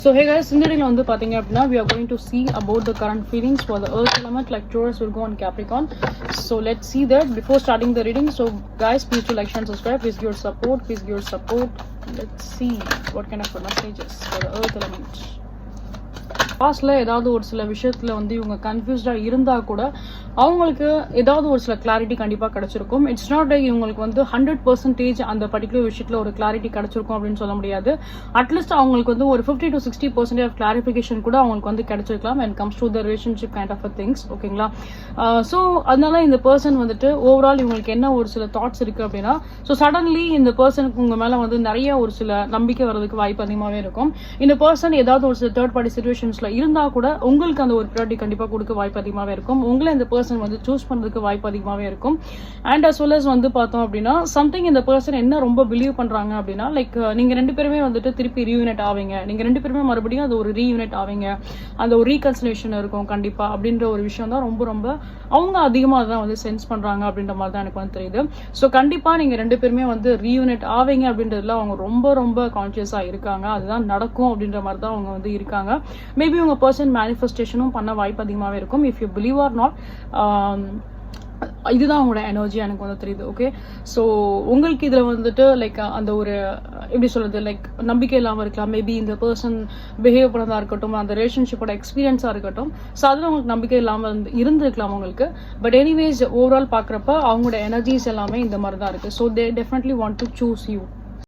So hey guys, in the video வந்து பாத்தீங்க அப்படின்னா we are going to see about the current feelings for the earth element like Taurus, Virgo and Capricorn. So let's see that before starting the reading. So guys, please do like, share and subscribe. Please give your support. Please give your support. Let's see what kind of messages for the earth element. பாஸ்ட்ல ஏதாவது ஒரு சில விஷயத்துல வந்து இவங்க கன்ஃபியூஸ்டா இருந்தா கூட அவங்களுக்கு ஏதாவது ஒரு சில கிளாரிட்டி கண்டிப்பா கிடைச்சிருக்கும். இட்ஸ் நாட் இவங்களுக்கு வந்து 100% அந்த பர்டிகுலர் விஷயத்துல ஒரு கிளாரிட்டி கிடைச்சிருக்கும் அப்படின்னு சொல்ல முடியாது. அட்லீஸ்ட் அவங்களுக்கு வந்து ஒரு 50 to 60% ஆஃப் கிளாரிஃபிகேஷன் கூட அவங்களுக்கு வந்து கிடைச்சிருக்கலாம் when comes to the relationship kind of a things. ஓகேங்களா? ஸோ அதனால இந்த பர்சன் வந்துட்டு ஓவரால் இவங்களுக்கு என்ன ஒரு சில தாட்ஸ் இருக்கு அப்படின்னா, ஸோ சடன்லி இந்த பர்சனுக்கு உங்க மேல வந்து நிறைய ஒரு சில நம்பிக்கை வர்றதுக்கு வாய்ப்பு அதிகமாகவே இருக்கும். இந்த பர்சன் ஏதாவது ஒரு சில தேர்ட் பார்ட்டி சிச்சுவேஷன்ஸ்ல இருந்தா கூட உங்களுக்கு அந்த ஒரு ப்ரியாரிட்டி கண்டிப்பா கொடுக்க வாய்ப்பு அதிகமாகவே இருக்கும். உங்களை இந்த பர்சன் வந்து சூஸ் பண்றதுக்கு வாய்ப்பு அதிகமாகவே இருக்கும். அண்ட் அஸ் வெல் அஸ் வந்து பார்த்தோம் அப்படின்னா சம்திங் இந்த பர்சன் என்ன ரொம்ப பிலீவ் பண்றாங்க அப்படின்னா, லைக் நீங்க ரெண்டு பேருமே வந்துட்டு திருப்பி ரீயூனிட் ஆவீங்க, நீங்க ரெண்டு பேருமே மறுபடியும் அது ஒரு ரீயூனிட் ஆவீங்க, அந்த ஒரு ரீகன்சிலேஷன் இருக்கும் கண்டிப்பா அப்படின்ற ஒரு விஷயம் தான் ரொம்ப ரொம்ப அவங்க அதிகமாக தான் வந்து சென்ஸ் பண்றாங்க அப்படின்ற மாதிரி தான் எனக்கு வந்து தெரியுது. ஸோ கண்டிப்பா நீங்க ரெண்டு பேருமே வந்து ரீயூனிட் ஆவீங்க அப்படின்றதுல அவங்க ரொம்ப ரொம்ப கான்சியஸா இருக்காங்க. அதுதான் நடக்கும் அப்படின்ற மாதிரி தான் அவங்க வந்து இருக்காங்க. மேபி உங்க பர்சன் மேனிஃபெஸ்டேஷனும் பண்ண வாய்ப்பு அதிகமாகவே இருக்கும். If you believe or not, இதுதான் உங்களோட எனர்ஜி எனக்கு வந்து தெரியுது. ஓகே, ஸோ உங்களுக்கு இதுல வந்துட்டு லைக் அந்த ஒரு எப்படி சொல்றது, லைக் நம்பிக்கை இல்லாமல் இருக்கலாம். மேபி இந்த பர்சன் பிஹேவ் பண்ணதா இருக்கட்டும், அந்த ரிலேஷன்ஷிப்போட எக்ஸ்பீரியன்ஸா இருக்கட்டும், ஸோ அதுல உங்களுக்கு நம்பிக்கை இல்லாமல் இருந்திருக்கலாம் உங்களுக்கு. பட் எனிவேஸ் ஓவரால் பாக்குறப்ப அவங்களோட எனர்ஜிஸ் எல்லாமே இந்த மாதிரி தான் இருக்கு. So they definitely want to choose you.